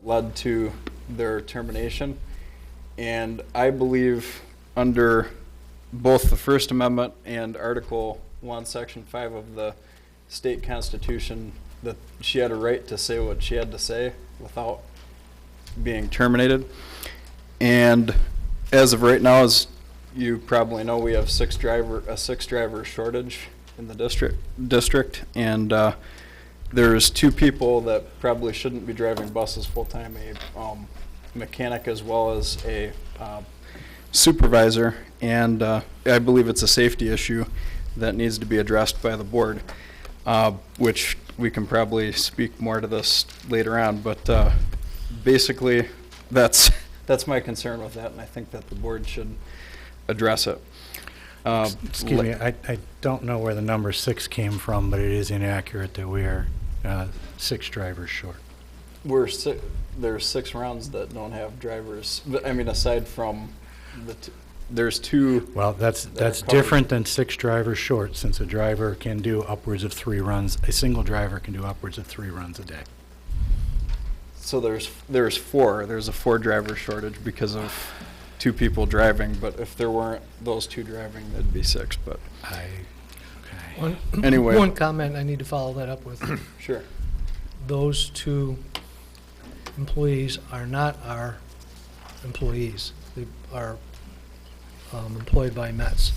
led to their termination. And I believe under both the First Amendment and Article 1, Section 5 of the state constitution that she had a right to say what she had to say without being terminated. And as of right now, as you probably know, we have a six driver shortage in the district, and there's two people that probably shouldn't be driving buses full time, a mechanic as well as a supervisor, and I believe it's a safety issue that needs to be addressed by the board, which we can probably speak more to this later on, but basically that's my concern with that, and I think that the board should address it. Excuse me, I don't know where the number 6 came from, but it is inaccurate that we are 6 drivers short. There's 6 rounds that don't have drivers. I mean, aside from there's 2. Well, that's different than 6 drivers short, since a driver can do upwards of 3 runs. A single driver can do upwards of 3 runs a day. So there's 4. There's a 4 driver shortage because of 2 people driving. But if there weren't those 2 driving, that'd be 6. But Okay. Anyway. One comment I need to follow that up with. Sure. Those 2 employees are not our employees. They are employed by METS.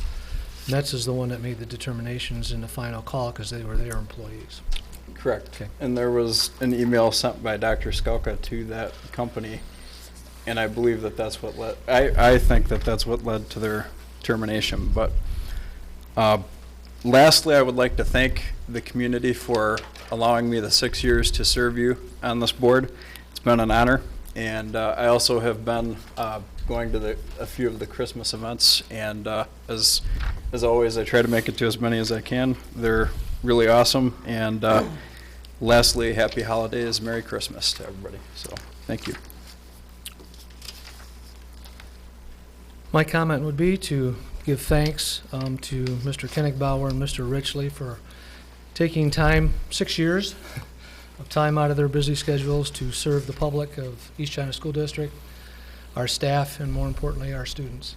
METS is the one that made the determinations in the final call because they were their employees. Correct. Okay. And there was an email sent by Dr. Skalka to that company, and I believe that that's what led. I think that that's what led to their termination. But lastly, I would like to thank the community for allowing me the 6 years to serve you on this board. It's been an honor, and I also have been going to a few of the Christmas events, and as always, I try to make it to as many as I can. They're really awesome, and lastly, happy holidays, Merry Christmas to everybody. So, thank you. My comment would be to give thanks to Mr. Kennigbauer and Mr. Richley for taking time, 6 years of time out of their busy schedules to serve the public of East China School District, our staff, and more importantly, our students.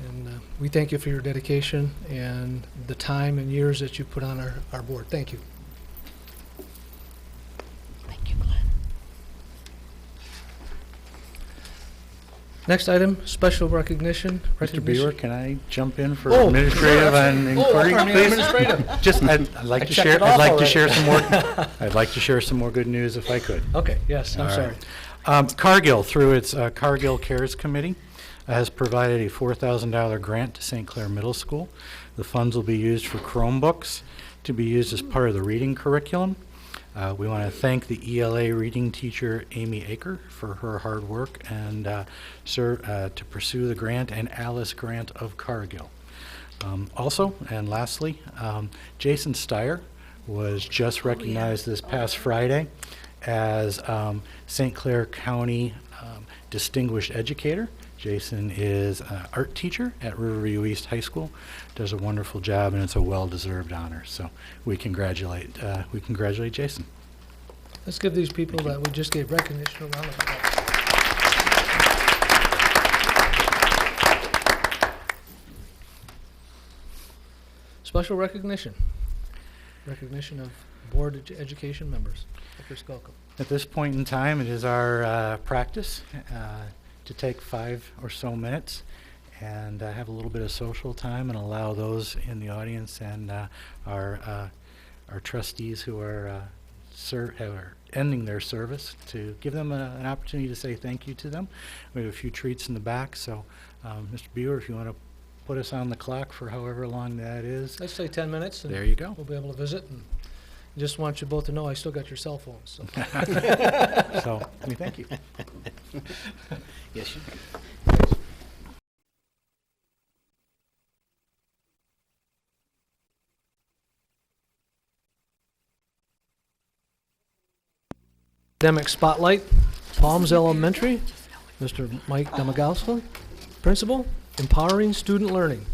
And we thank you for your dedication and the time and years that you put on our board. Thank you. Thank you, Glenn. Next item, special recognition. Mr. Beaver, can I jump in for Oh, administrative and inquiry, please? Administrative. Just, I'd like I to checked share. it off I'd like to already. share some more. I'd like to share some more good news if I could. Okay, yes, I'm All sorry. right. Cargill, through its Cargill Cares Committee, has provided a $4,000 grant to St. Clair Middle School. The funds will be used for Chromebooks to be used as part of the reading curriculum. We want to thank the ELA reading teacher, Amy Aker, for her hard work and to pursue the grant, and Alice Grant of Cargill. Also, and lastly, Jason Steyer was just recognized this past Friday as St. Clair County Distinguished Educator. Jason is an art teacher at Riverview East High School, does a wonderful job, and it's a well-deserved honor. So we congratulate Jason. Let's give these people that we just gave recognition a round of applause. Special recognition. Recognition of board education members. Dr. Skalka. At this point in time, it is our practice to take 5 or so minutes and have a little bit of social time and allow those in the audience and our trustees who are ending their service to give them an opportunity to say thank you to them. We have a few treats in the back, so Mr. Buer, if you want to put us on the clock for however long that is. Let's say 10 minutes. And there you go. We'll be able to visit. And just want you both to know I still got your cell phones. So, So we thank you. Yes, you Academic Spotlight, Palms Elementary, Mr. Mike Domagowska, Principal, Empowering Student Learning.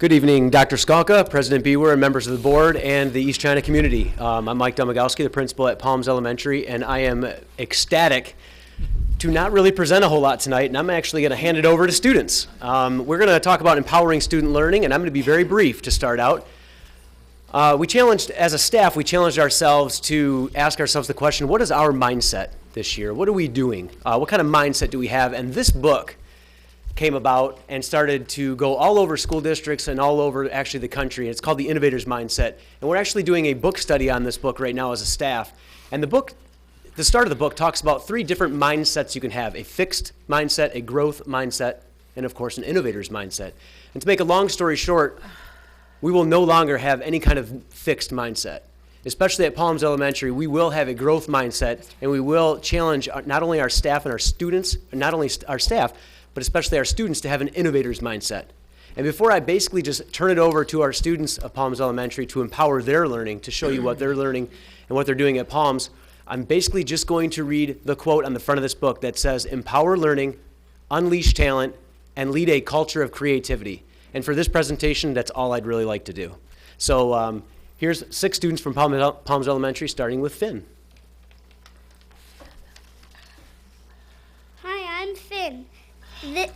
Good evening, Dr. Skalka, President Bewer, and members of the board and the East China community. I'm Mike Domagowski, the principal at Palms Elementary, and I am ecstatic to not really present a whole lot tonight, and I'm actually going to hand it over to students. We're going to talk about empowering student learning, and I'm going to be very brief to start out. As a staff, we challenged ourselves to ask ourselves the question, what is our mindset this year? What are we doing? What kind of mindset do we have? And this book came about and started to go all over school districts and all over actually the country. It's called The Innovator's Mindset. And we're actually doing a book study on this book right now as a staff. And the start of the book talks about 3 different mindsets you can have: a fixed mindset, a growth mindset, and of course an innovator's mindset. And to make a long story short, we will no longer have any kind of fixed mindset. Especially at Palms Elementary, we will have a growth mindset, and we will challenge not only our staff and our students, and not only our staff, but especially our students to have an innovator's mindset. And before I basically just turn it over to our students of Palms Elementary to empower their learning, to show you what they're learning and what they're doing at Palms, I'm basically just going to read the quote on the front of this book that says, "Empower learning, unleash talent, and lead a culture of creativity." And for this presentation, that's all I'd really like to do. So here's 6 students from Palms Elementary, starting with Finn. Hi, I'm Finn. The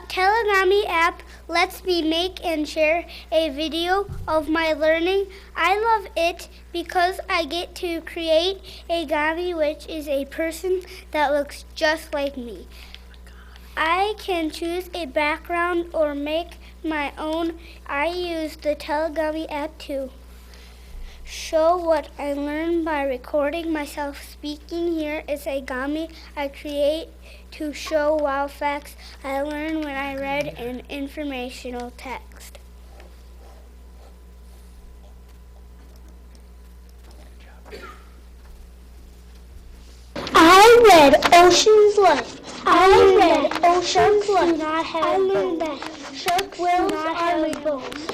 Telegami app lets me make and share a video of my learning. I love it because I get to create a Gami, which is a person that looks just like me. I can choose a background or make my own. I use the Telegami app to show what I learned by recording myself speaking. Here is a Gami I create to show wow facts I learned when I read an informational text. I read Ocean's Life. I read Ocean's Life. I learned that shark whales are bones.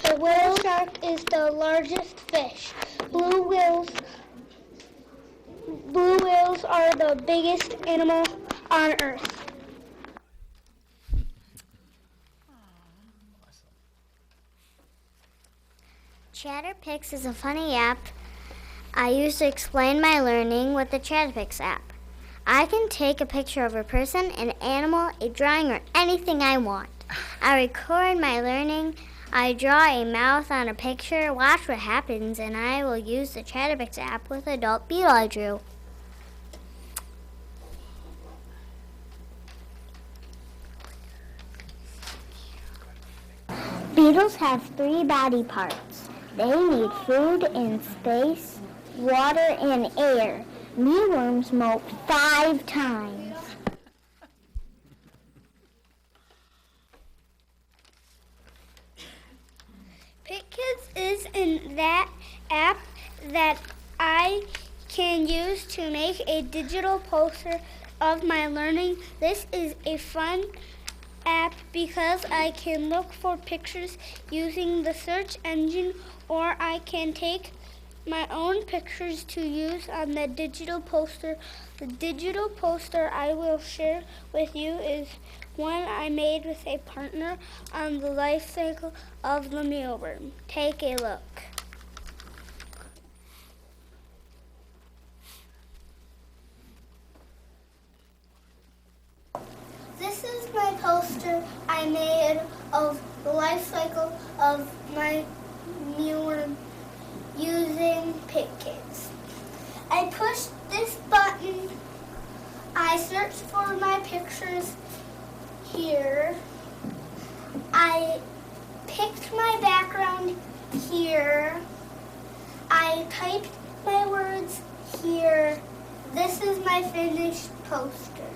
The whale shark is the largest fish. Blue whales are the biggest animal on Earth. Chatterpix is a funny app I use to explain my learning with the Chatterpix app. I can take a picture of a person, an animal, a drawing, or anything I want. I record my learning. I draw a mouth on a picture, watch what happens, and I will use the Chatterpix app with adult beetle I drew. Beetles have 3 body parts. They need food and space, water and air. Mealworms molt 5 times. PicKids is in that app that I can use to make a digital poster of my learning. This is a fun app because I can look for pictures using the search engine, or I can take my own pictures to use on the digital poster. The digital poster I will share with you is one I made with a partner on the life cycle of the mealworm. Take a look. This is my poster I made of the life cycle of my mealworm using PicKids. I pushed this button. I searched for my pictures here. I picked my background here. I typed my words here. This is my finished poster.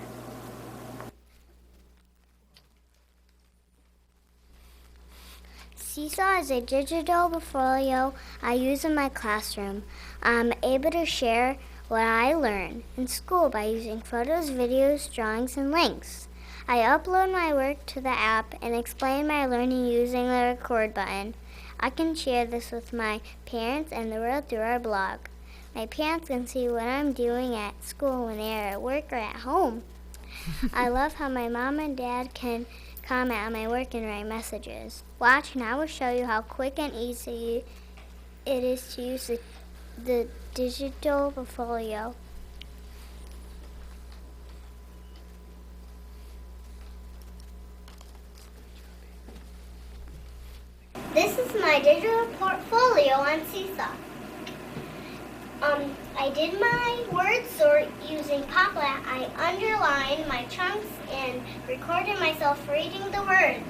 Seesaw is a digital portfolio I use in my classroom. I'm able to share what I learn in school by using photos, videos, drawings, and links. I upload my work to the app and explain my learning using the record button. I can share this with my parents and the world through our blog. My parents can see what I'm doing at school when they're at work or at home. I love how my mom and dad can comment on my work and write messages. Watch and I will show you how quick and easy it is to use the digital portfolio. This is my digital portfolio on Seesaw. I did my word sort using Poplat. I underlined my chunks and recorded myself reading the words.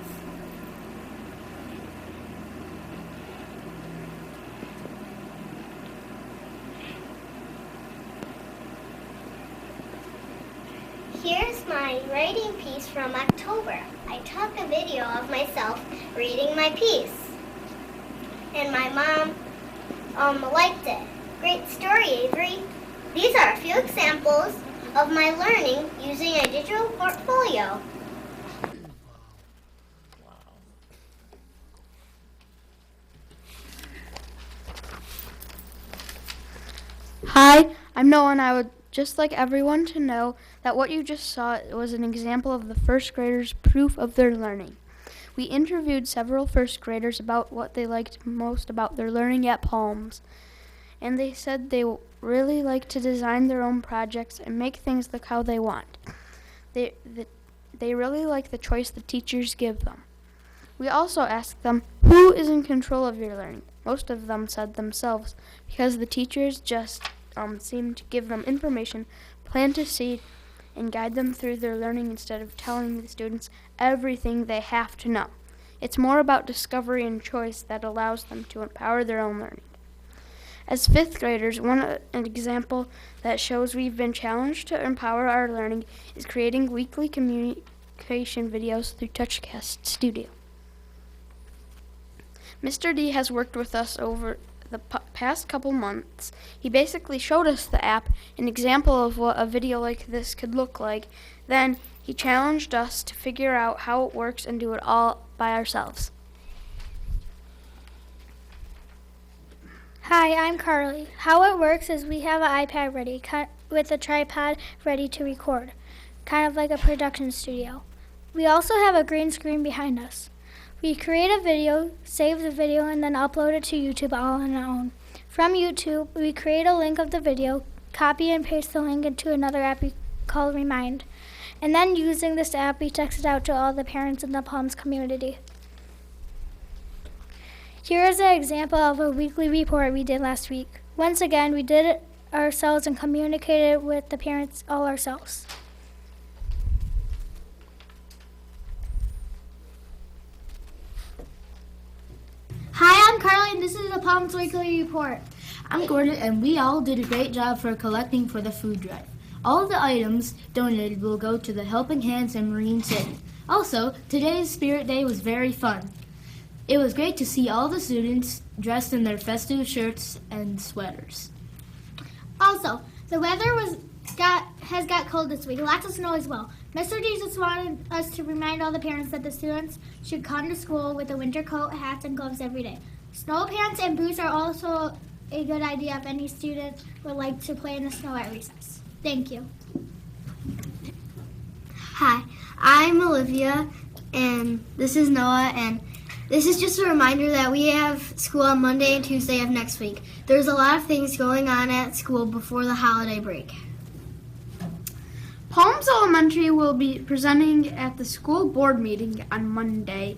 Here's my writing piece from October. I took a video of myself reading my piece. And my mom liked it. Great story, Avery. These are a few examples of my learning using a digital portfolio. Hi, I'm Noah, and I would just like everyone to know that what you just saw was an example of the first graders' proof of their learning. We interviewed several first graders about what they liked most about their learning at Palms, and they said they really like to design their own projects and make things look how they want. They really like the choice the teachers give them. We also asked them, who is in control of your learning? Most of them said themselves, because the teachers just seem to give them information, plant a seed, and guide them through their learning instead of telling the students everything they have to know. It's more about discovery and choice that allows them to empower their own learning. As fifth graders, an example that shows we've been challenged to empower our learning is creating weekly communication videos through TouchCast Studio. Mr. D has worked with us over the past couple months. He basically showed us the app, an example of what a video like this could look like. Then he challenged us to figure out how it works and do it all by ourselves. Hi, I'm Carly. How it works is we have an iPad ready with a tripod ready to record, kind of like a production studio. We also have a green screen behind us. We create a video, save the video, and then upload it to YouTube all on our own. From YouTube, we create a link of the video, copy and paste the link into another app we call Remind, and then using this app, we text it out to all the parents in the Palms community. Here is an example of a weekly report we did last week. Once again, we did it ourselves and communicated with the parents all ourselves. Hi, I'm Carly, and this is the Palms Weekly Report. I'm Gordon, and we all did a great job for collecting for the food drive. All of the items donated will go to the Helping Hands in Marine City. Also, today's Spirit Day was very fun. It was great to see all the students dressed in their festive shirts and sweaters. Also, the weather has got cold this week, lots of snow as well. Mr. D just wanted us to remind all the parents that the students should come to school with a winter coat, hats, and gloves every day. Snow pants and boots are also a good idea if any student would like to play in the snow at recess. Thank you. Hi, I'm Olivia, and this is Noah, and this is just a reminder that we have school on Monday and Tuesday of next week. There's a lot of things going on at school before the holiday break. Palms Elementary will be presenting at the school board meeting on Monday.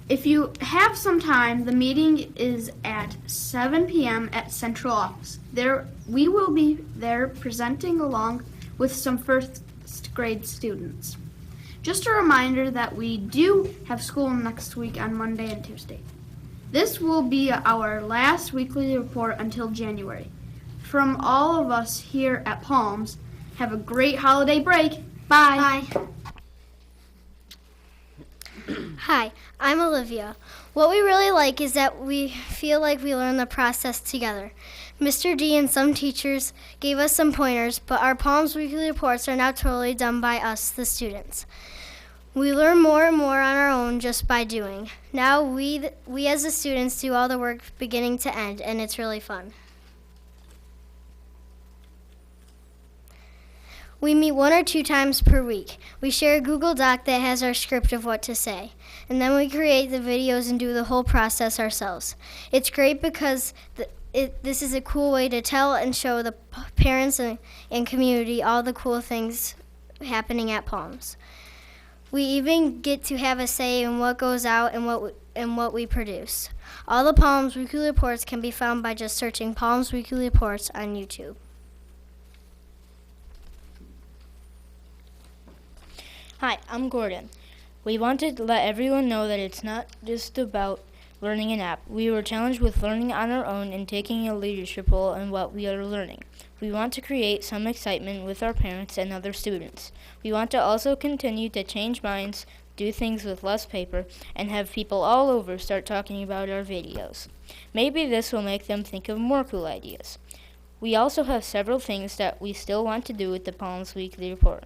If you have some time, the meeting is at 7 p.m. at Central Office. We will be there presenting along with some first grade students. Just a reminder that we do have school next week on Monday and Tuesday. This will be our last weekly report until January. From all of us here at Palms, have a great holiday break. Bye. Bye. Hi, I'm Olivia. What we really like is that we feel like we learn the process together. Mr. D and some teachers gave us some pointers, but our Palms weekly reports are now totally done by us, the students. We learn more and more on our own just by doing. Now we as the students do all the work beginning to end, and it's really fun. We meet 1 or 2 times per week. We share a Google Doc that has our script of what to say. And then we create the videos and do the whole process ourselves. It's great because this is a cool way to tell and show the parents and community all the cool things happening at Palms. We even get to have a say in what goes out and what we produce. All the Palms Weekly Reports can be found by just searching Palms Weekly Reports on YouTube. Hi, I'm Gordon. We wanted to let everyone know that it's not just about learning an app. We were challenged with learning on our own and taking a leadership role in what we are learning. We want to create some excitement with our parents and other students. We want to also continue to change minds, do things with less paper, and have people all over start talking about our videos. Maybe this will make them think of more cool ideas. We also have several things that we still want to do with the Palms Weekly Report.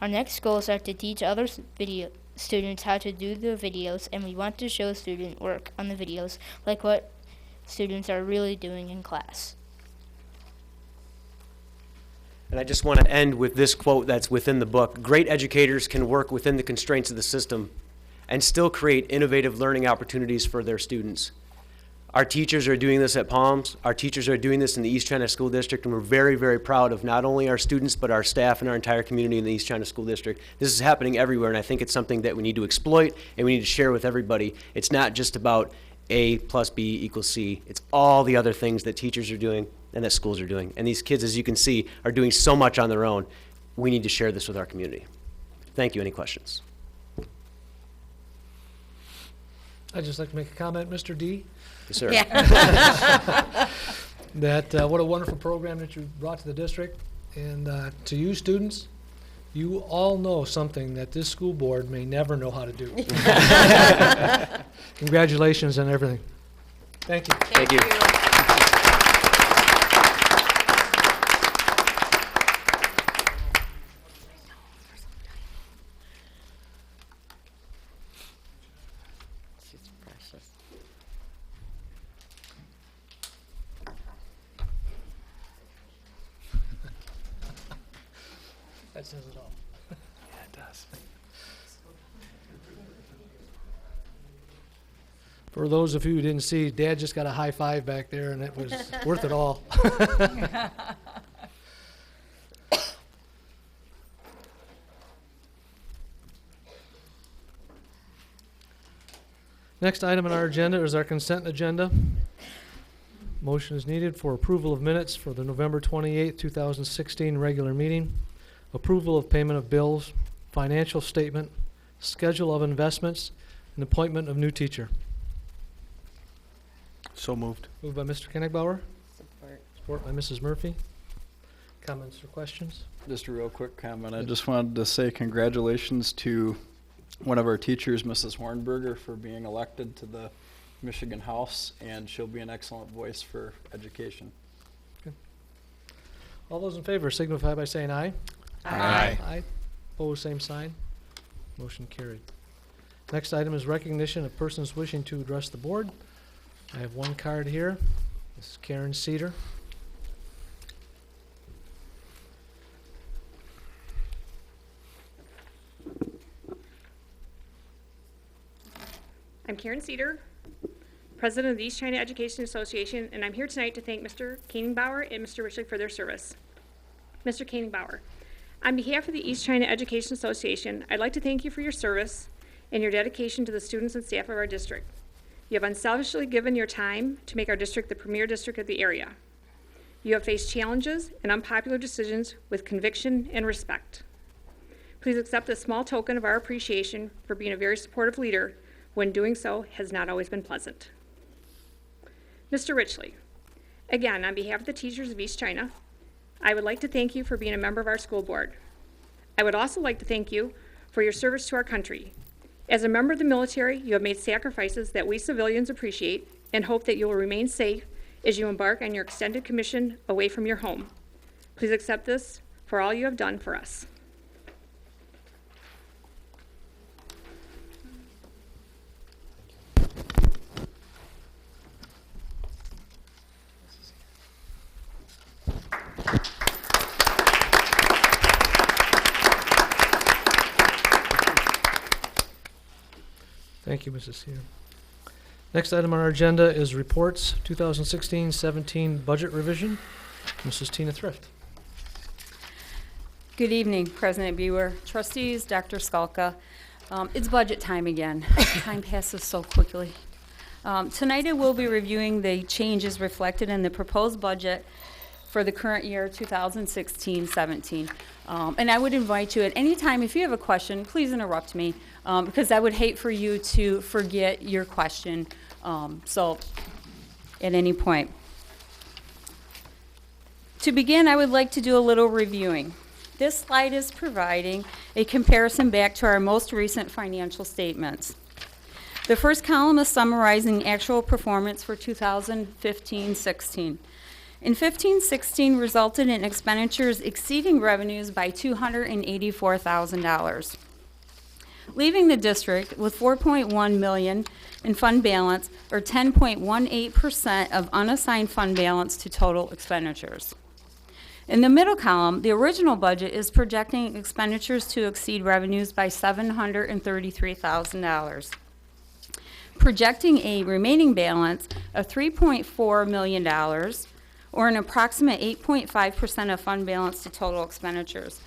Our next goals are to teach other students how to do the videos, and we want to show student work on the videos, like what students are really doing in class. And I just want to end with this quote that's within the book. Great educators can work within the constraints of the system and still create innovative learning opportunities for their students. Our teachers are doing this at Palms. Our teachers are doing this in the East China School District, and we're very, very proud of not only our students, but our staff and our entire community in the East China School District. This is happening everywhere, and I think it's something that we need to exploit and we need to share with everybody. It's not just about A plus B equals C. It's all the other things that teachers are doing and that schools are doing. And these kids, as you can see, are doing so much on their own. We need to share this with our community. Thank you. Any questions? I'd just like to make a comment, Mr. D. Yes, sir. Yeah. That what a wonderful program that you brought to the district. And to you students, you all know something that this school board may never know how to do. Congratulations on everything. Thank you. Thank you. She's precious. That says it all. Yeah, it does. For those of you who didn't see, Dad just got a high five back there, and it was worth it all. Next item on our agenda is our consent agenda. Motion is needed for approval of minutes for the November 28, 2016 regular meeting, approval of payment of bills, financial statement, schedule of investments, and appointment of new teacher. So moved. Moved by Mr. Kennegbauer, Support. support by Mrs. Murphy. Comments or questions? Just a real quick comment. I just wanted to say congratulations to one of our teachers, Mrs. Hornberger, for being elected to the Michigan House, and she'll be an excellent voice for education. All those in favor signify by saying aye. Aye. Aye. Opposed, same sign. Motion carried. Next item is recognition of persons wishing to address the board. I have one card here. This is Karen Cedar. I'm Karen Cedar, President of the East China Education Association, and I'm here tonight to thank Mr. Koenig-Bauer and Mr. Richley for their service. Mr. Koenig-Bauer, on behalf of the East China Education Association, I'd like to thank you for your service and your dedication to the students and staff of our district. You have unselfishly given your time to make our district the premier district of the area. You have faced challenges and unpopular decisions with conviction and respect. Please accept this small token of our appreciation for being a very supportive leader when doing so has not always been pleasant. Mr. Richley, again, on behalf of the teachers of East China, I would like to thank you for being a member of our school board. I would also like to thank you for your service to our country. As a member of the military, you have made sacrifices that we civilians appreciate and hope that you will remain safe as you embark on your extended commission away from your home. Please accept this for all you have done for us. Thank you, Mrs. Seer. Next item on our agenda is reports, 2016-17 budget revision. Mrs. Tina Thrift. Good evening, President Buer, trustees, Dr. Skalka. It's budget time again. Time passes so quickly. Tonight I will be reviewing the changes reflected in the proposed budget for the current year, 2016-17. And I would invite you at any time, if you have a question, please interrupt me, because I would hate for you to forget your question. So at any point. To begin, I would like to do a little reviewing. This slide is providing a comparison back to our most recent financial statements. The first column is summarizing actual performance for 2015-16. In 15-16 resulted in expenditures exceeding revenues by $284,000, leaving the district with $4.1 million in fund balance, or 10.18% of unassigned fund balance to total expenditures. In the middle column, the original budget is projecting expenditures to exceed revenues by $733,000, projecting a remaining balance of $3.4 million, or an approximate 8.5% of fund balance to total expenditures.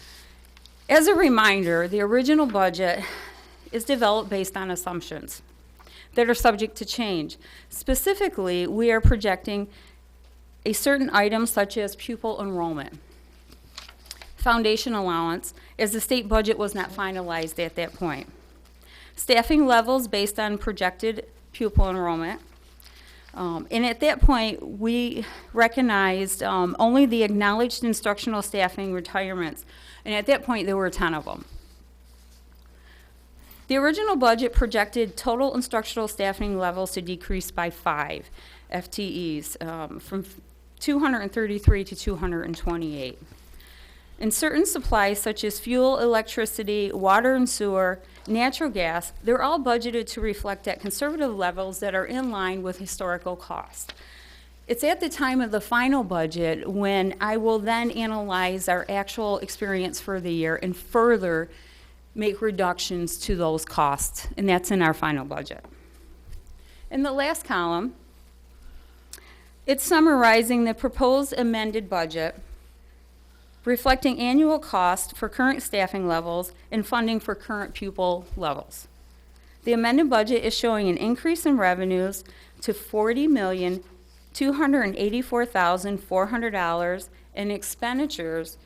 As a reminder, the original budget is developed based on assumptions that are subject to change. Specifically, we are projecting a certain item such as pupil enrollment, foundation allowance, as the state budget was not finalized at that point, staffing levels based on projected pupil enrollment, and at that point we recognized only the acknowledged instructional staffing retirements, and at that point there were 10 of them. The original budget projected total instructional staffing levels to decrease by 5 FTEs, from 233 to 228. In certain supplies such as fuel, electricity, water and sewer, natural gas, they're all budgeted to reflect at conservative levels that are in line with historical costs. It's at the time of the final budget when I will then analyze our actual experience for the year and further make reductions to those costs, and that's in our final budget. In the last column, it's summarizing the proposed amended budget, reflecting annual cost for current staffing levels and funding for current pupil levels. The amended budget is showing an increase in revenues to $40,284,400 and expenditures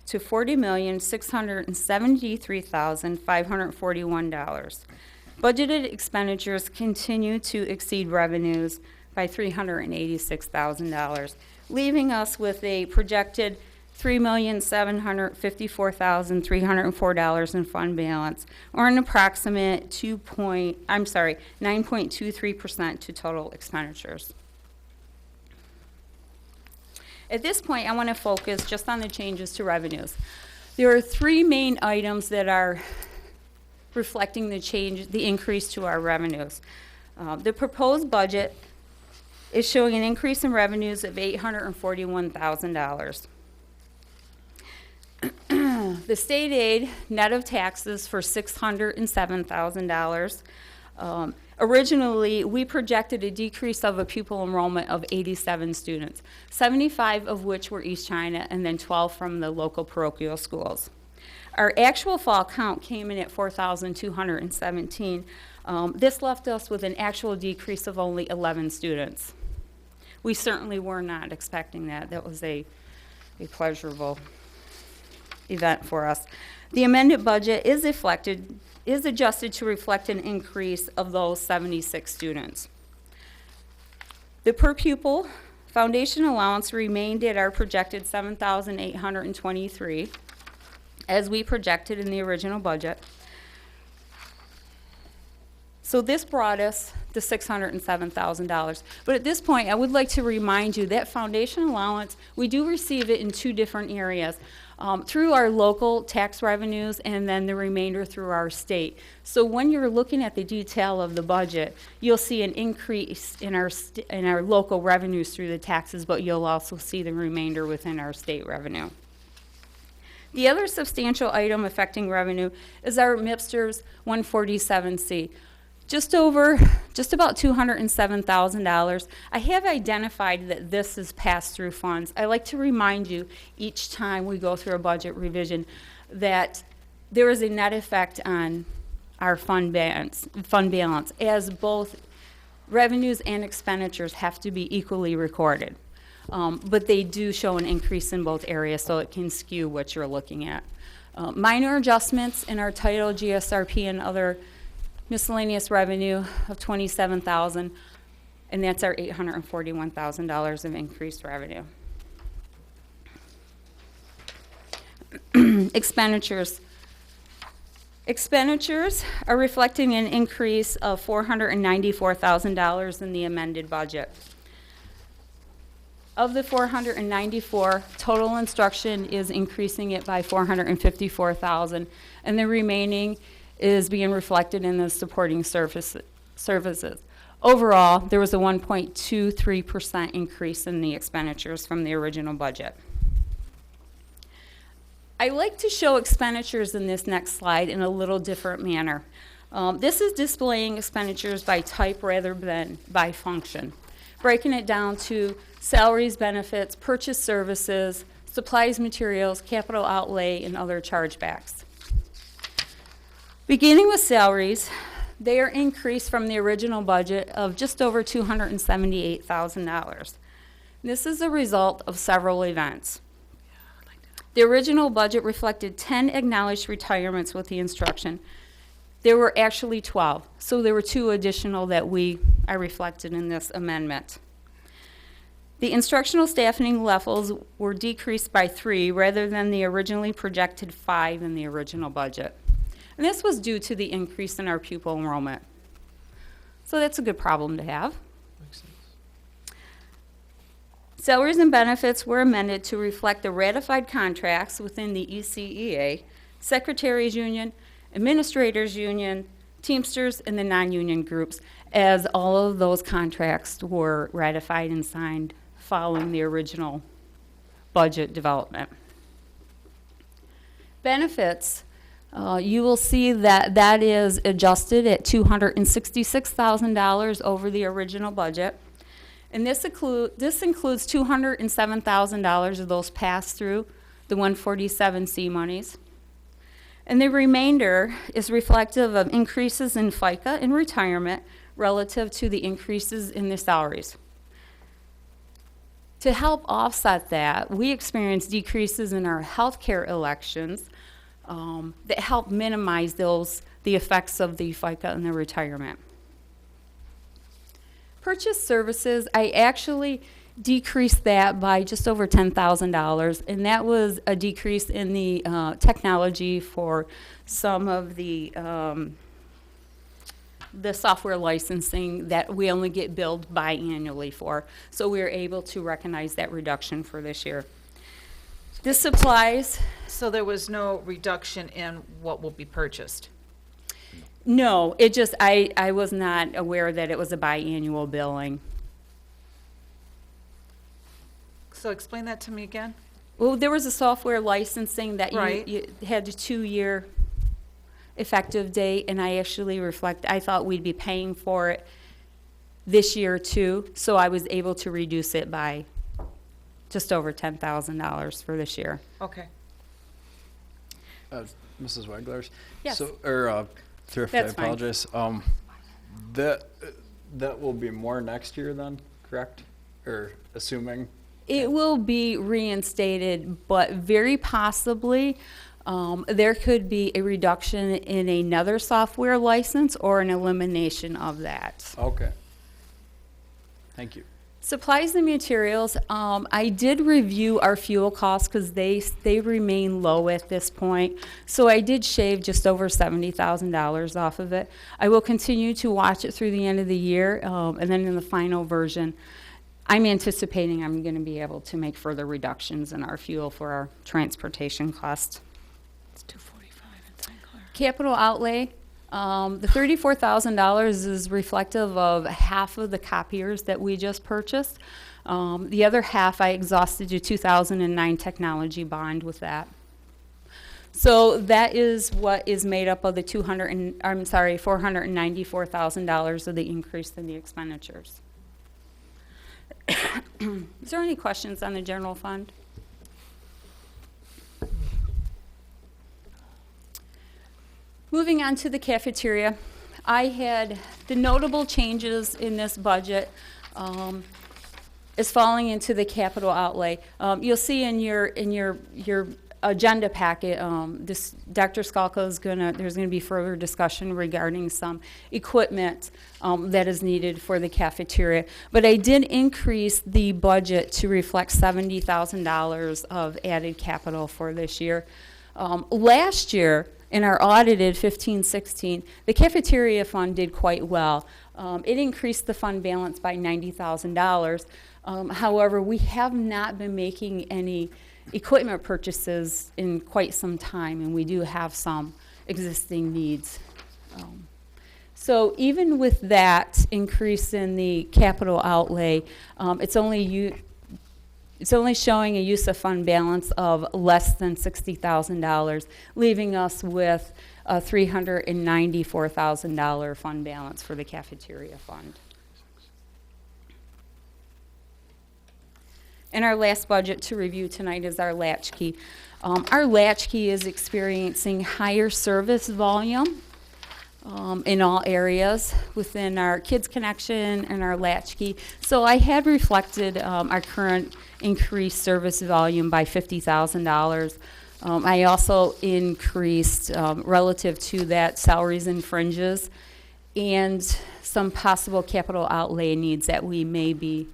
to $40,673,541. Budgeted expenditures continue to exceed revenues by $386,000, leaving us with a projected $3,754,304 in fund balance, or an approximate 9.23% to total expenditures. At this point, I want to focus just on the changes to revenues. There are 3 main items that are reflecting the increase to our revenues. The proposed budget is showing an increase in revenues of $841,000. The state aid net of taxes for $607,000. Originally, we projected a decrease of a pupil enrollment of 87 students, 75 of which were East China and then 12 from the local parochial schools. Our actual fall count came in at 4,217. This left us with an actual decrease of only 11 students. We certainly were not expecting that. That was a pleasurable event for us. The amended budget is adjusted to reflect an increase of those 76 students. The per pupil foundation allowance remained at our projected $7,823 as we projected in the original budget. So this brought us to $607,000. But at this point, I would like to remind you that foundation allowance, we do receive it in 2 different areas. Through our local tax revenues and then the remainder through our state. So when you're looking at the detail of the budget, you'll see an increase in our local revenues through the taxes, but you'll also see the remainder within our state revenue. The other substantial item affecting revenue is our MIPSTERS 147C. just about $207,000. I have identified that this is pass-through funds. I like to remind you each time we go through a budget revision that there is a net effect on our fund balance, as both revenues and expenditures have to be equally recorded. But they do show an increase in both areas, so it can skew what you're looking at. Minor adjustments in our title, GSRP, and other miscellaneous revenue of $27,000, and that's our $841,000 of increased revenue. Expenditures. Expenditures are reflecting an increase of $494,000 in the amended budget. Of the 494, total instruction is increasing it by 454,000, and the remaining is being reflected in the supporting services. Overall, there was a 1.23% increase in the expenditures from the original budget. I like to show expenditures in this next slide in a little different manner. This is displaying expenditures by type rather than by function, breaking it down to salaries, benefits, purchase services, supplies, materials, capital outlay, and other chargebacks. Beginning with salaries, they are increased from the original budget of just over $278,000. This is a result of several events. The original budget reflected 10 acknowledged retirements with the instruction. There were actually 12, so there were 2 additional that I reflected in this amendment. The instructional staffing levels were decreased by 3 rather than the originally projected 5 in the original budget. And this was due to the increase in our pupil enrollment. So that's a good problem to have. Salaries and benefits were amended to reflect the ratified contracts within the ECEA, Secretaries Union, Administrators Union, Teamsters, and the non-union groups, as all of those contracts were ratified and signed following the original budget development. Benefits, you will see that that is adjusted at $266,000 over the original budget. And this includes $207,000 of those pass-through, the 147C monies. And the remainder is reflective of increases in FICA and retirement relative to the increases in the salaries. To help offset that, we experienced decreases in our healthcare elections that help minimize the effects of the FICA and the retirement. Purchase services, I actually decreased that by just over $10,000, and that was a decrease in the technology for some of the software licensing that we only get billed biannually for. So we were able to recognize that reduction for this year. This supplies. So there was no reduction in what will be purchased? No, it just, I was not aware that it was a biannual billing. So explain that to me again. Well, there was a software licensing that Right. you had a 2-year effective date, and I actually I thought we'd be paying for it this year too, so I was able to reduce it by just over $10,000 for this year. Okay. Mrs. Weglers? Yes. So, Thrift, That's I fine. apologize. That will be more next year then, correct? Or assuming? It will be reinstated, but very possibly there could be a reduction in another software license or an elimination of that. Okay. Thank you. Supplies and materials, I did review our fuel costs because they remain low at this point. So I did shave just over $70,000 off of it. I will continue to watch it through the end of the year, and then in the final version, I'm anticipating I'm going to be able to make further reductions in our fuel for our transportation cost. It's $245 in St. Clair. Capital outlay, the $34,000 is reflective of half of the copiers that we just purchased. The other half, I exhausted your 2009 technology bond with that. So that is what is made up of the $494,000 of the increase in the expenditures. Is there any questions on the general fund? Moving on to the cafeteria, I had the notable changes in this budget is falling into the capital outlay. You'll see in your agenda packet, Dr. Skalka is there's gonna be further discussion regarding some equipment that is needed for the cafeteria. But I did increase the budget to reflect $70,000 of added capital for this year. Last year, in our audited 15-16, the cafeteria fund did quite well. It increased the fund balance by $90,000. However, we have not been making any equipment purchases in quite some time, and we do have some existing needs. So even with that increase in the capital outlay, it's only showing a use of fund balance of less than $60,000, leaving us with a $394,000 fund balance for the cafeteria fund. And our last budget to review tonight is our latchkey. Our latchkey is experiencing higher service volume in all areas within our Kids Connection and our latchkey. So I had reflected our current increased service volume by $50,000. I also increased relative to that salaries and fringes and some possible capital outlay needs that we may be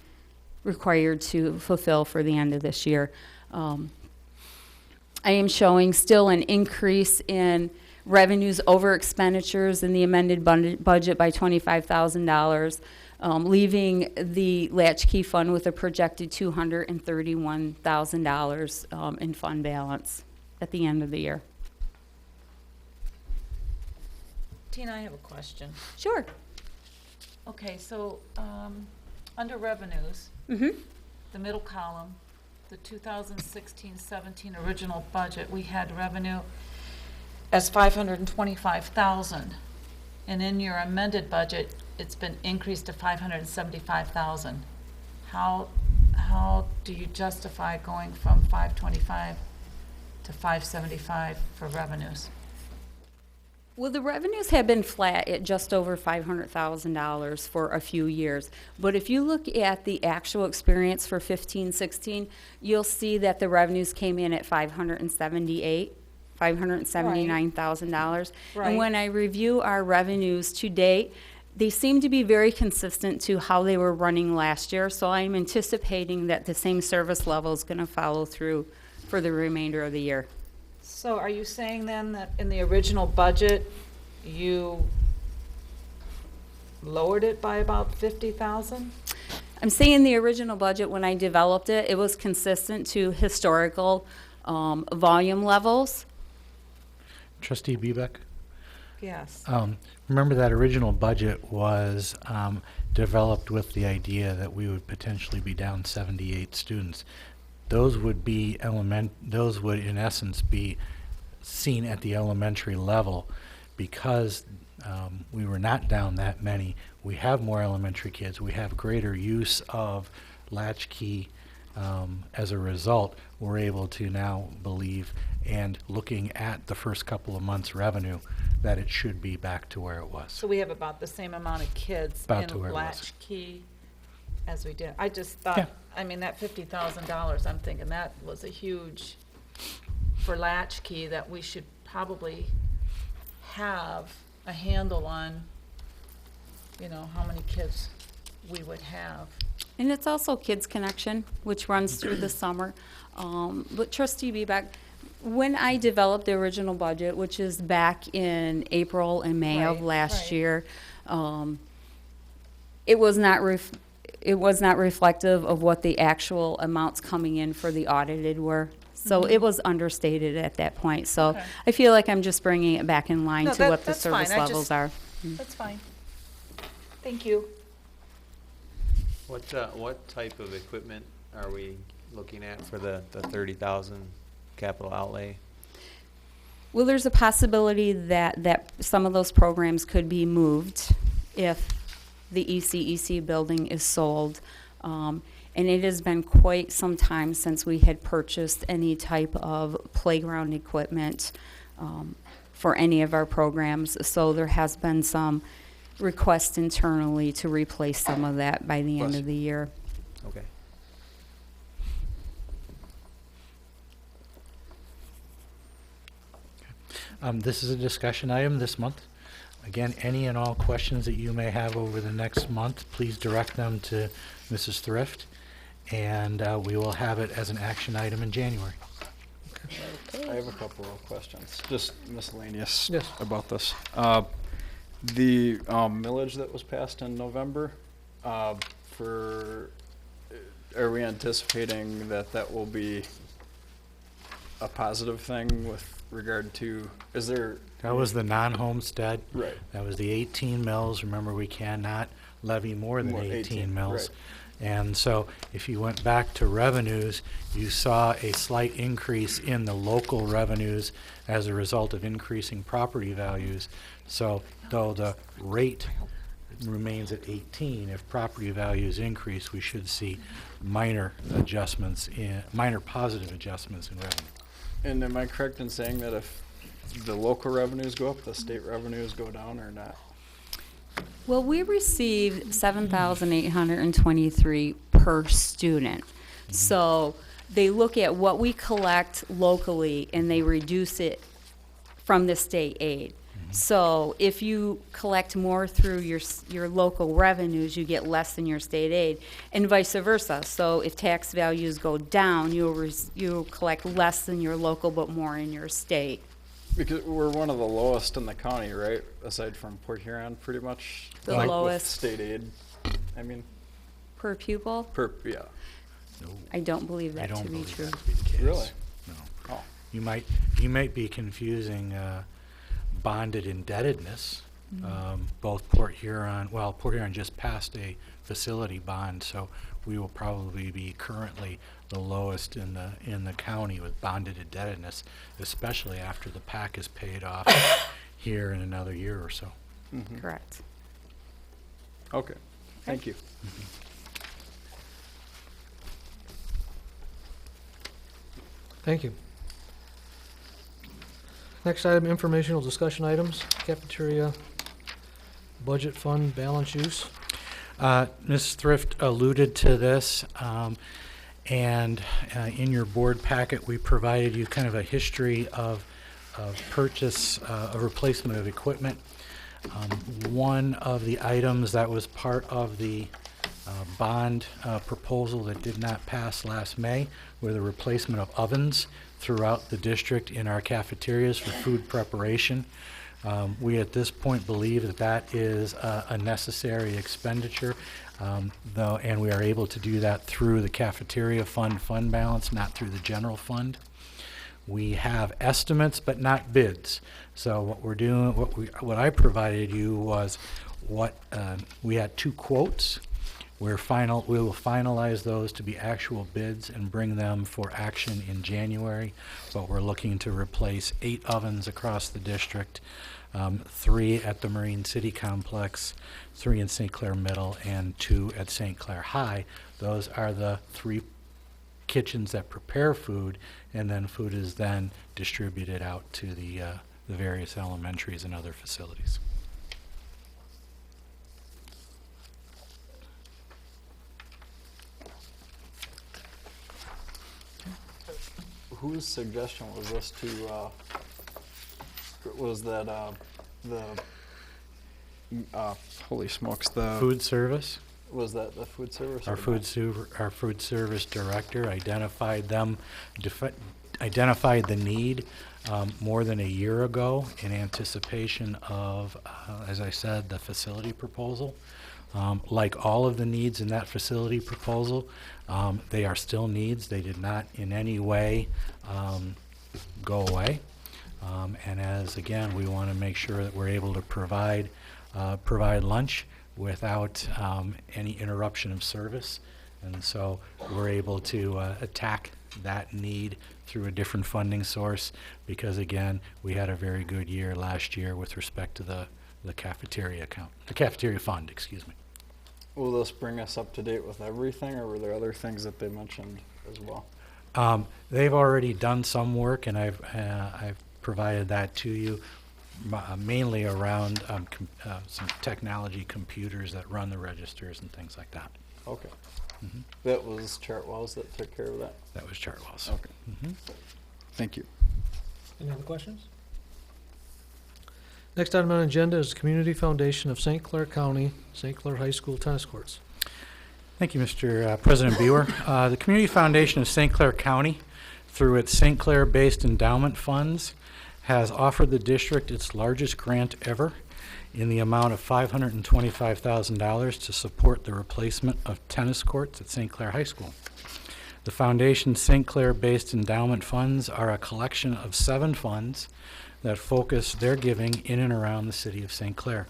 required to fulfill for the end of this year. I am showing still an increase in revenues over expenditures in the amended budget by $25,000, leaving the latchkey fund with a projected $231,000 in fund balance at the end of the year. Tina, I have a question. Sure. Okay, so under revenues, Mm-hmm. the middle column, the 2016-17 original budget, we had revenue as $525,000. And in your amended budget, it's been increased to $575,000. How do you justify going from 525 to 575 for revenues? Well, the revenues have been flat at just over $500,000 for a few years. But if you look at the actual experience for 15-16, you'll see that the revenues came in at $579,000. Right. And when I review our revenues to date, they seem to be very consistent to how they were running last year. So I'm anticipating that the same service level is going to follow through for the remainder of the year. So are you saying then that in the original budget, you lowered it by about 50,000? I'm saying the original budget, when I developed it, it was consistent to historical volume levels. Trustee Bebeck? Yes. Remember that original budget was developed with the idea that we would potentially be down 78 students. Those would in essence be seen at the elementary level because we were not down that many. We have more elementary kids. We have greater use of latchkey. As a result, we're able to now believe, and looking at the first couple of months' revenue, that it should be back to where it was. So we have about the same amount of kids in latchkey as we did. I just thought, Yeah. I mean, that $50,000, I'm thinking that was a huge, for latchkey, that we should probably have a handle on, how many kids we would have. And it's also Kids Connection, which runs through the summer. But Trustee Bebeck, when I developed the original budget, which is back in April and May of last year, it was not reflective of what the actual amounts coming in for the audited were. So it was understated at that point. So I feel like I'm just bringing it back in line to what the service levels are. That's fine. Thank you. What type of equipment are we looking at for the 30,000 capital outlay? Well, there's a possibility that some of those programs could be moved if the ECEC building is sold. And it has been quite some time since we had purchased any type of playground equipment for any of our programs. So there has been some request internally to replace some of that by the end of the year. Okay. This is a discussion item this month. Again, any and all questions that you may have over the next month, please direct them to Mrs. Thrift, and we will have it as an action item in January. I have a couple of questions, just miscellaneous Yes. about this. The millage that was passed in November, are we anticipating that will be a positive thing with regard to, is there? That was the non-homestead. Right. That was the 18 mills. Remember, we cannot levy more than 18 mills. right. And so if you went back to revenues, you saw a slight increase in the local revenues as a result of increasing property values. So though the rate remains at 18, if property values increase, we should see minor positive adjustments in revenue. And am I correct in saying that if the local revenues go up, the state revenues go down or not? Well, we received 7,823 per student. So they look at what we collect locally and they reduce it from the state aid. So if you collect more through your local revenues, you get less than your state aid, and vice versa. So if tax values go down, you'll collect less than your local but more in your state. Because we're one of the lowest in the county, right? Aside from Port Huron, pretty much. The Like with lowest. state aid, I mean, Per pupil? yeah. I don't believe I that don't to be believe true. that to be the case. Really? No. Oh. You might be confusing bonded indebtedness. Both Port Huron just passed a facility bond, so we will probably be currently the lowest in the county with bonded indebtedness, especially after the PAC is paid off here in another year or so. Mhm. Correct. Okay, thank you. Thank you. Next item, informational discussion items, cafeteria, budget fund, balance use. Ms. Thrift alluded to this, and in your board packet, we provided you kind of a history of purchase, of replacement of equipment. One of the items that was part of the bond proposal that did not pass last May were the replacement of ovens throughout the district in our cafeterias for food preparation. We at this point believe that that is a necessary expenditure, and we are able to do that through the cafeteria fund balance, not through the general fund. We have estimates but not bids. So what we're doing, what I provided you was we had 2 quotes. We will finalize those to be actual bids and bring them for action in January. But we're looking to replace 8 ovens across the district, 3 at the Marine City Complex, 3 in St. Clair Middle, and 2 at St. Clair High. Those are the 3 kitchens that prepare food, and then food is then distributed out to the various elementaries and other facilities. Whose suggestion was this was that, holy smokes, the. Food service. Was that the food service? Our or food service director identified the need more than a year ago in anticipation of, as I said, the facility proposal. Like all of the needs in that facility proposal, they are still needs. They did not in any way go away. And as again, we want to make sure that we're able to provide lunch without any interruption of service. And so we're able to attack that need through a different funding source, because again, we had a very good year last year with respect to the cafeteria account, the cafeteria fund, excuse me. Will this bring us up to date with everything, or were there other things that they mentioned as well? They've already done some work, and I've provided that to you, mainly around some technology computers that run the registers and things like that. Okay. Mhm. That was Chartwells that took care of that? That was Chartwells. Okay. Mhm. Thank you. Any other questions? Next item on the agenda is the Community Foundation of St. Clair County, St. Clair High School tennis courts. Thank you, Mr. President Buer. The Community Foundation of St. Clair County, through its St. Clair-based endowment funds, has offered the district its largest grant ever in the amount of $525,000 to support the replacement of tennis courts at St. Clair High School. The Foundation's St. Clair-based endowment funds are a collection of 7 funds that focus their giving in and around the city of St. Clair.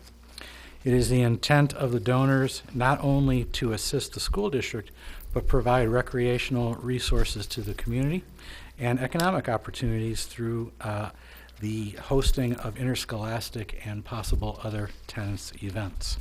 It is the intent of the donors not only to assist the school district, but provide recreational resources to the community and economic opportunities through the hosting of interscholastic and possible other tennis events.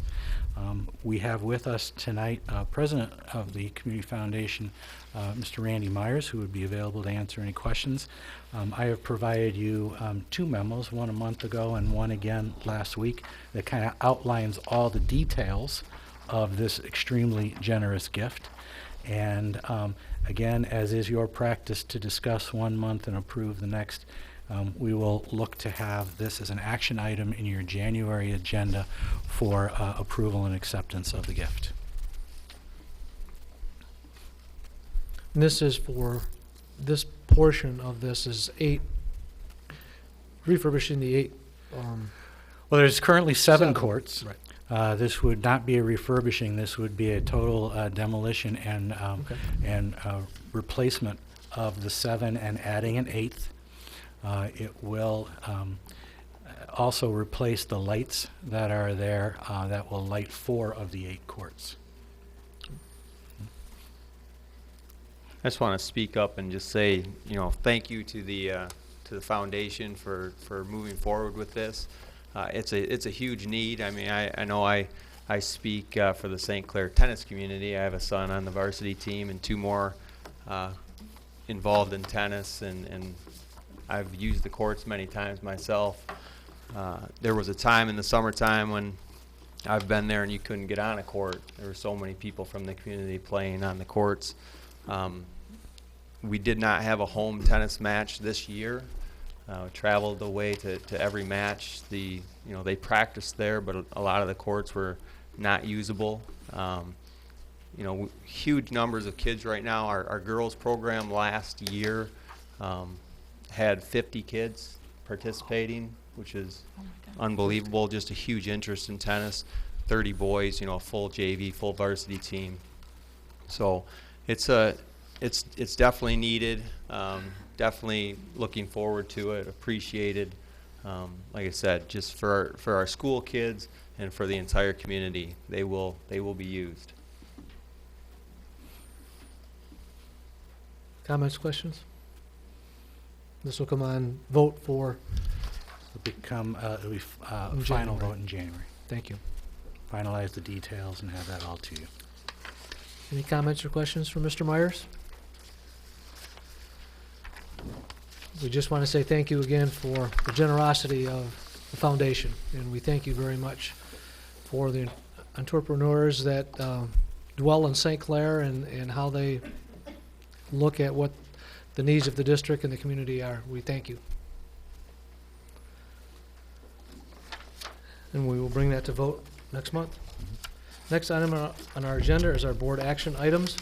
We have with us tonight President of the Community Foundation, Mr. Randy Myers, who would be available to answer any questions. I have provided you 2 memos, one a month ago and one again last week, that kind of outlines all the details of this extremely generous gift. And again, as is your practice to discuss one month and approve the next, we will look to have this as an action item in your January agenda for approval and acceptance of the gift. And this is for, this portion of this is 8, refurbishing the 8. Well, there's currently 7 7, courts. right. This would not be a refurbishing. This would be a total demolition and replacement of the 7 and adding an 8th. It will also replace the lights that are there that will light 4 of the 8 courts. I just want to speak up and just say, thank you to the foundation for moving forward with this. It's a huge need. I mean, I know I speak for the St. Clair tennis community. I have a son on the varsity team and 2 more involved in tennis, and I've used the courts many times myself. There was a time in the summertime when I've been there and you couldn't get on a court. There were so many people from the community playing on the courts. We did not have a home tennis match this year. Traveled away to every match. They practiced there, but a lot of the courts were not usable. Huge numbers of kids right now. Our girls program last year had 50 kids participating, which is unbelievable. Just a huge interest in tennis. 30 boys, a full JV, full varsity team. So it's definitely needed. Definitely looking forward to it. Appreciated. Like I said, just for our school kids and for the entire community, they will be used. Comments, questions? This will come on vote for. It'll be final January. vote in January. Thank you. Finalize the details and have that all to you. Any comments or questions from Mr. Myers? We just want to say thank you again for the generosity of the foundation, and we thank you very much for the entrepreneurs that dwell in St. Clair and how they look at what the needs of the district and the community are. We thank you. And we will bring that to vote next month. Next item on our agenda is our board action items.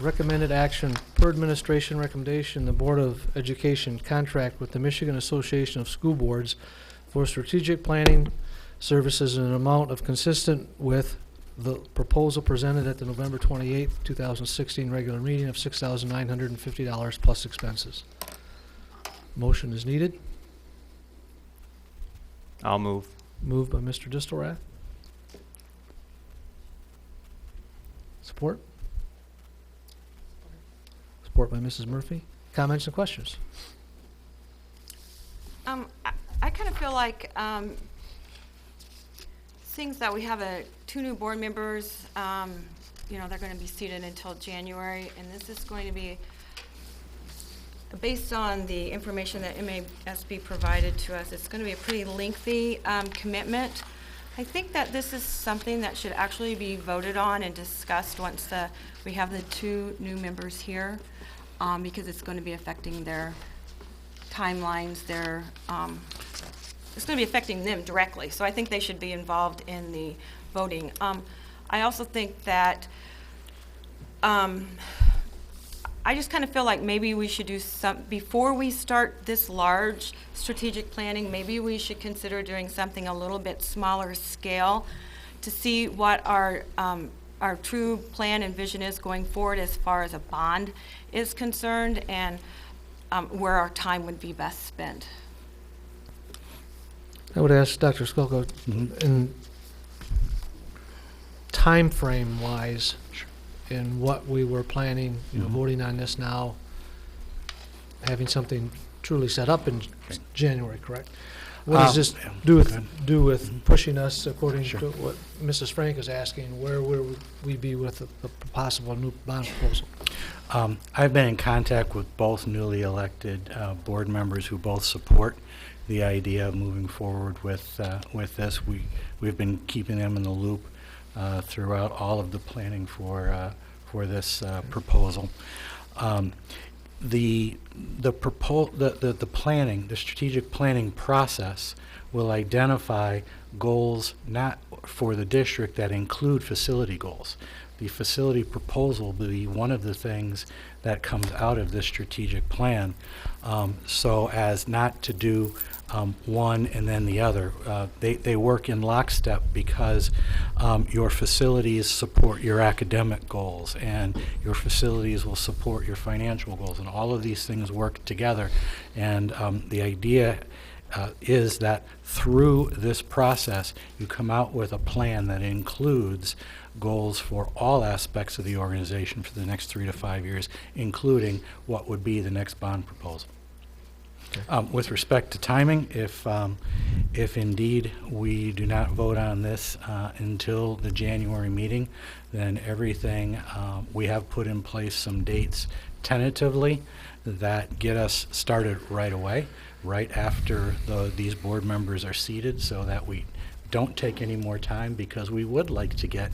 Recommended action per administration recommendation, the Board of Education contract with the Michigan Association of School Boards for strategic planning services in an amount of consistent with the proposal presented at the November 28th, 2016 regular meeting of $6,950 plus expenses. Motion is needed. I'll move. Moved by Mr. Distelrath. Support? Support report by Mrs. Murphy. Comments and questions? I kind of feel like seeing that we have two new board members, you know, they're going to be seated until January, and this is going to be based on the information that MASB provided to us. It's going to be a pretty lengthy commitment. I think that this is something that should actually be voted on and discussed once we have the two new members here, because it's going to be affecting their timelines, it's going to be affecting them directly. So I think they should be involved in the voting. I also think that I just kind of feel like maybe we should do before we start this large strategic planning, maybe we should consider doing something a little bit smaller scale to see what our true plan and vision is going forward as far as a bond is concerned, and where our time would be best spent. I would ask Dr. Skolko, in time frame wise, in what we were planning, you know, voting on this now, having something truly set up in January, correct? What does this do with pushing us, according to what Mrs. Frank is asking, where would we be with a possible new bond proposal? I've been in contact with both newly elected board members who both support the idea of moving forward with this. We've been keeping them in the loop throughout all of the planning for this proposal. The planning, the strategic planning process will identify goals not for the district that include facility goals. The facility proposal will be one of the things that comes out of this strategic plan, so as not to do one and then the other. They work in lockstep because your facilities support your academic goals, and your facilities will support your financial goals, and all of these things work together. And the idea is that through this process, you come out with a plan that includes goals for all aspects of the organization for the next 3 to 5 years, including what would be the next bond proposal. With respect to timing, if indeed we do not vote on this until the January meeting, then everything, we have put in place some dates tentatively that get us started right away, right after these board members are seated, so that we don't take any more time, because we would like to get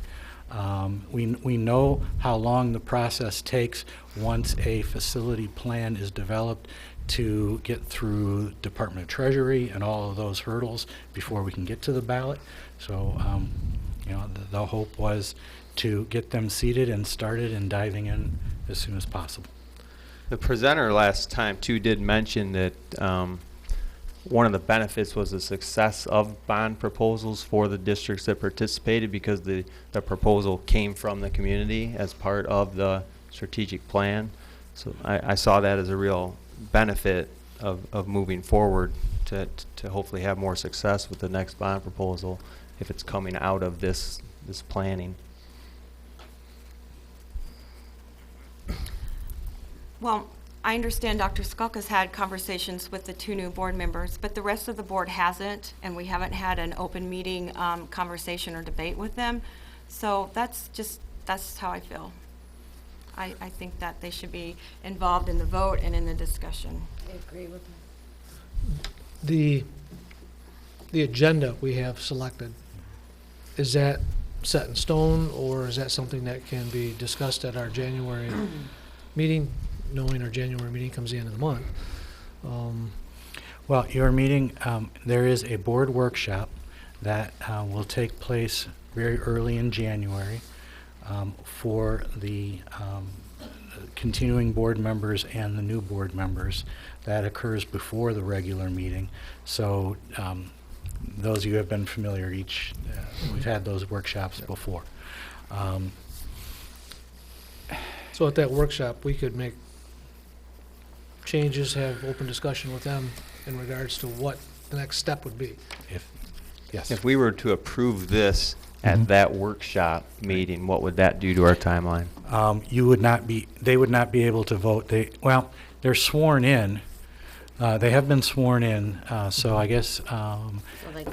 we know how long the process takes once a facility plan is developed to get through Department of Treasury and all of those hurdles before we can get to the ballot. So, you know, the hope was to get them seated and started and diving in as soon as possible. The presenter last time too did mention that one of the benefits was the success of bond proposals for the districts that participated, because the proposal came from the community as part of the strategic plan. So I saw that as a real benefit of moving forward to hopefully have more success with the next bond proposal if it's coming out of this planning. Well, I understand Dr. Skolka's had conversations with the two new board members, but the rest of the board hasn't, and we haven't had an open meeting conversation or debate with them. So that's how I feel. I think that they should be involved in the vote and in the discussion. I agree with that. The agenda we have selected, is that set in stone, or is that something that can be discussed at our January meeting, knowing our January meeting comes the end of the month? Well, your meeting, there is a board workshop that will take place very early in January for the continuing board members and the new board members. That occurs before the regular meeting. So those of you who have been familiar, we've had those workshops before. So at that workshop, we could make changes, have open discussion with them in regards to what the next step would be. If we were to approve this at that workshop meeting, what would that do to our timeline? they would not be able to vote. They're sworn in. They have been sworn in, so I guess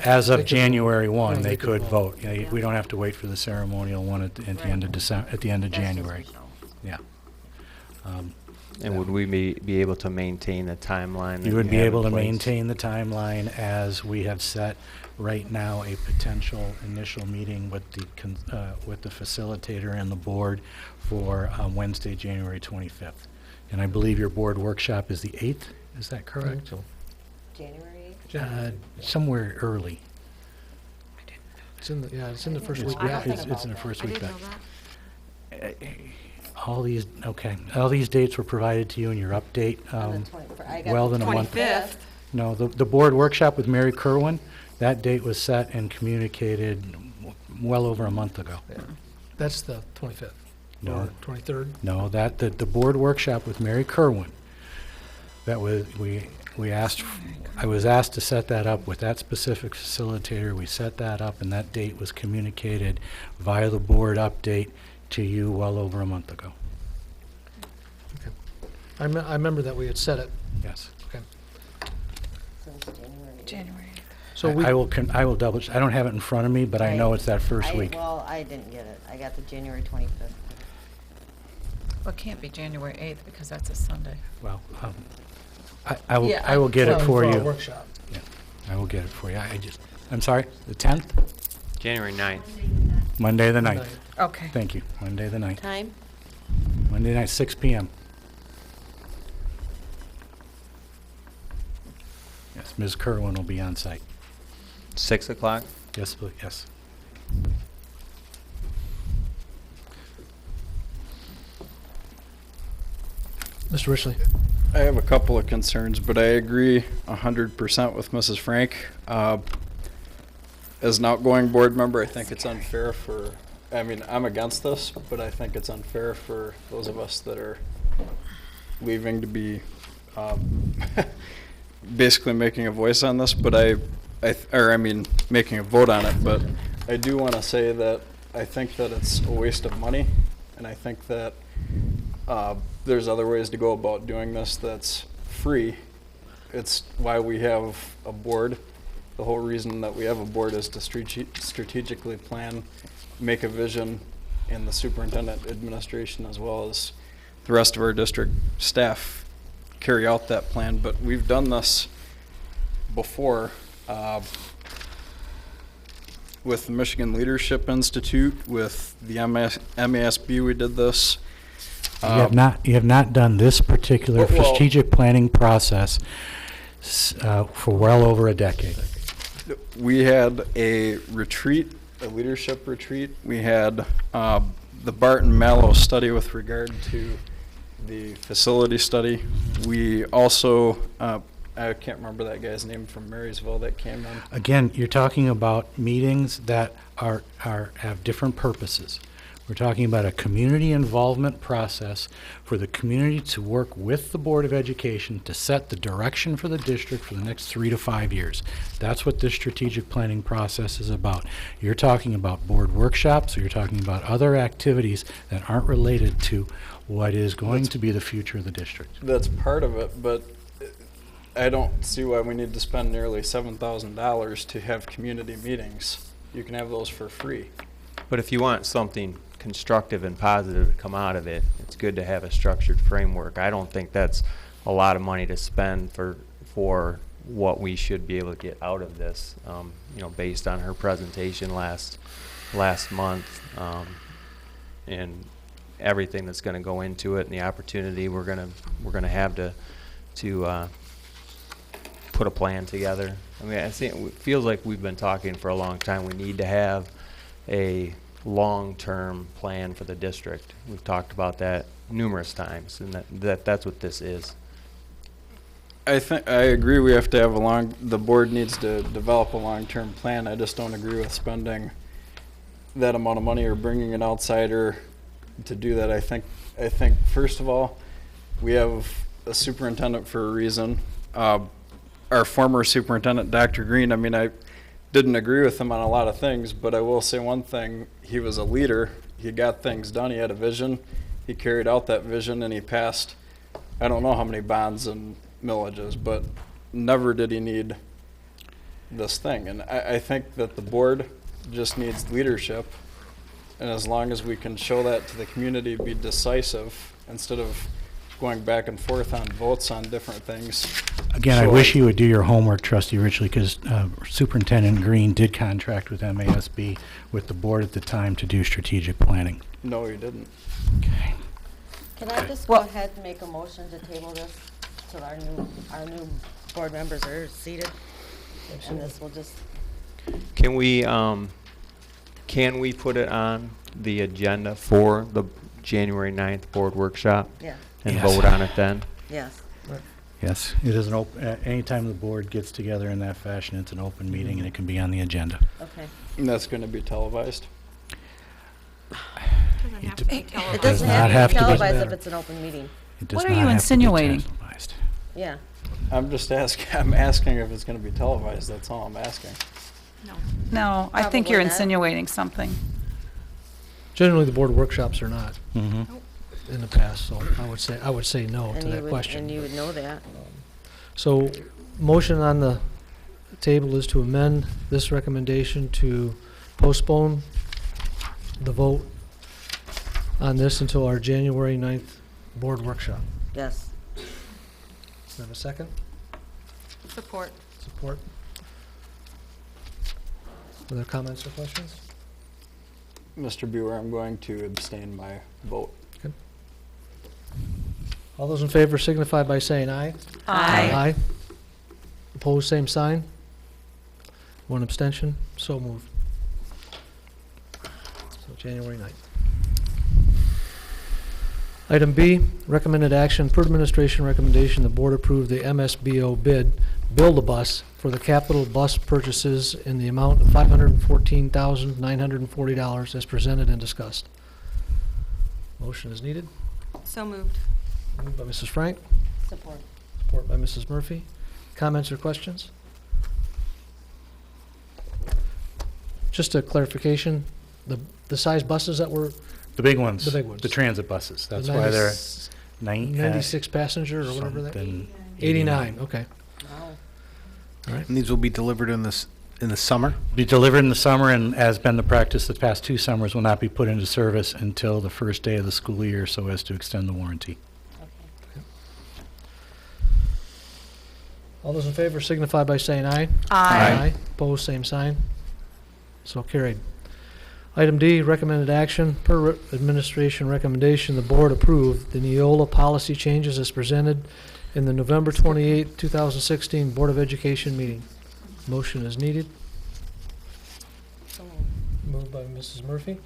as of January 1, they could vote. Yeah, we don't have to wait for the ceremonial one at the end of December, at the end of January. Yeah. And would we be able to maintain the timeline? that You would be have able in to place? maintain the timeline as we have set right now a potential initial meeting with the facilitator and the board for Wednesday, January 25th. And I believe your board workshop is the 8th, is that correct? January Somewhere early. It's in the first week. Yeah, it's in the first week back. All these dates were provided to you in your update, well than a month. 25th. No, the board workshop with Mary Kerwin, that date was set and communicated well over a month ago. Yeah. That's the 25th. No. Or 23rd. No, the board workshop with Mary Kerwin, that was, I was asked to set that up with that specific facilitator. We set that up, and that date was communicated via the board update to you well over a month ago. Okay. I remember that we had set it. Yes. Okay. January. So I will double, I don't have it in front of me, but I know it's that first week. Well, I didn't get it. I got the January 25th. Well, it can't be January 8th because that's a Sunday. Well, I will get it for our you. workshop. Yeah, I will get it for you. I'm sorry, the 10th? January 9th. Monday the 9th. Okay. Thank you, Monday the 9th. Time? Monday night, 6 PM. Yes, Ms. Kerwin will be on site. 6 o'clock? Yes, please, yes. Mr. Richley. I have a couple of concerns, but I agree 100% with Mrs. Frank. As an outgoing board member, I think it's unfair I'm against this, but I think it's unfair for those of us that are leaving to be basically making a voice on this, but making a vote on it. But I do want to say that I think that it's a waste of money, and I think that there's other ways to go about doing this that's free. It's why we have a board. The whole reason that we have a board is to strategically plan, make a vision, and the superintendent administration as well as the rest of our district staff carry out that plan. But we've done this before with the Michigan Leadership Institute, with the MASB we did this. You have not done this particular strategic planning process for well over a decade. We had a retreat, a leadership retreat. We had the Barton Mallow study with regard to the facility study. We also, I can't remember that guy's name from Marysville that came in. Again, you're talking about meetings that have different purposes. We're talking about a community involvement process for the community to work with the Board of Education to set the direction for the district for the next 3 to 5 years. That's what this strategic planning process is about. You're talking about board workshops, or you're talking about other activities that aren't related to what is going to be the future of the district. That's part of it, but I don't see why we need to spend nearly $7,000 to have community meetings. You can have those for free. But if you want something constructive and positive to come out of it, it's good to have a structured framework. I don't think that's a lot of money to spend for what we should be able to get out of this. Based on her presentation last month, and everything that's going to go into it, and the opportunity we're gonna have to put a plan together. I think it feels like we've been talking for a long time. We need to have a long-term plan for the district. We've talked about that numerous times, and that's what this is. I agree we have to have the board needs to develop a long-term plan. I just don't agree with spending that amount of money or bringing an outsider to do that. I think first of all, we have a superintendent for a reason. Our former superintendent, Dr. Green, I didn't agree with him on a lot of things, but I will say one thing: he was a leader. He got things done. He had a vision, he carried out that vision and he passed, I don't know how many bonds and millages, but never did he need this thing. And I think that the board just needs leadership. And as long as we can show that to the community, be decisive instead of going back and forth on votes on different things. Again, I So wish you would do your homework, Trustee Richley, because Superintendent Green did contract with MASB with the board at the time to do strategic planning. No, he didn't. Can I just go ahead and make a motion to table this till our new board members are seated? And this will just, Can we put it on the agenda for the January 9th board workshop? Yeah. And Yes. vote on it then? yes. Yes, it is an open, anytime the board gets together in that fashion, it's an open meeting and it can be on the agenda. Okay. And that's going to be televised. It doesn't have to be televised if it's an open meeting. It does What are not you have to be insinuating? televised. Yeah. I'm just asking, I'm asking if it's going to be televised. That's all I'm asking. No, I think you're Probably not. insinuating something. Generally, the board workshops are not Mhm. in the past, so I would say no to And you that would, question. and you would know that. So, motion on the table is to amend this recommendation to postpone the vote on this until our January 9th board workshop. Yes. Do I have a second? Support. Support? Other comments or questions? Mr. Buer, I'm going to abstain my vote. All those in favor signify by saying aye. Aye. Aye. Opposed, same sign. One abstention, so moved. So January 9th. Item B, recommended action per administration recommendation, the board approve the MSBO bid, Build-A-Bus, for the capital bus purchases in the amount of $514,940 as presented and discussed. Motion is needed. So moved. Moved by Mrs. Frank, Support. support by Mrs. Murphy. Comments or questions? Just a clarification, the size buses that were The big ones. The big ones. The transit buses. the That's why they're 96 passenger or whatever that? something 89, okay. Wow. And these will be delivered in the summer? Be delivered in the summer, and as been the practice the past 2 summers, will not be put into service until the first day of the school year so as to extend the warranty. All those in favor signify by saying aye. Aye. Opposed, same sign. So carried. Item D, recommended action. Per administration recommendation, the board approved the Neola policy changes as presented in the November 28, 2016 Board of Education meeting. Motion is needed. Moved by Mrs. Murphy.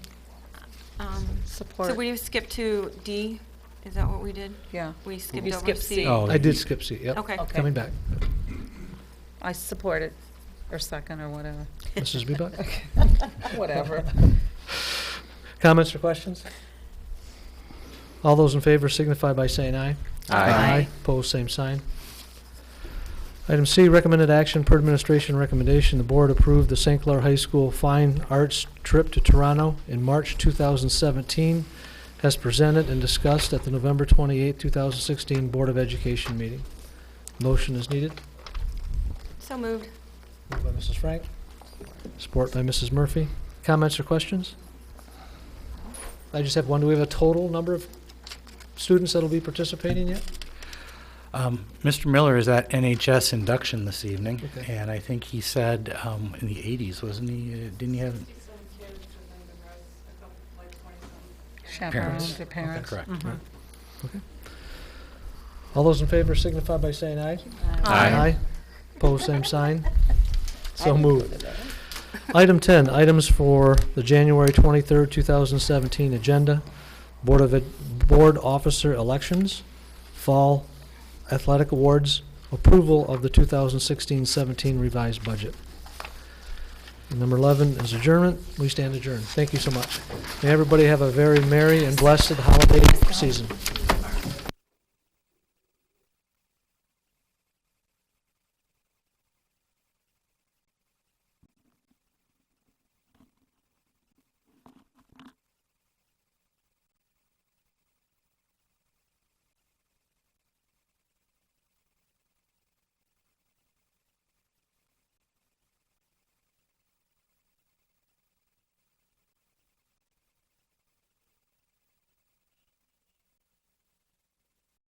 So we skipped to D? Is that what we did? Yeah. We skipped We over skipped C? C. Oh, I did skip C, yep. Okay. Coming back. I support it, or second, or whatever. Mrs. Bebuk? Whatever. Comments or questions? All those in favor signify by saying aye. Aye. Opposed, same sign. Item C, recommended action per administration recommendation. The board approved the St. Clair High School Fine Arts trip to Toronto in March 2017 as presented and discussed at the November 28, 2016 Board of Education meeting. Motion is needed. So moved. Moved by Mrs. Frank. Support by Mrs. Murphy. Comments or questions? I just have one. Do we have a total number of students that will be participating yet? Mr. Miller is at NHS induction this evening, Okay. and I think he said in the 80s, wasn't he? Didn't he have Chaperones or parents. Correct. Mhm. Okay. All those in favor signify by saying aye. Aye. Opposed, same sign. So moved. Item 10, items for the January 23rd, 2017 agenda. Board officer elections, fall athletic awards, approval of the 2016-17 revised budget. And number 11 is adjournment. We stand adjourned. Thank you so much. May everybody have a very merry and blessed holiday season.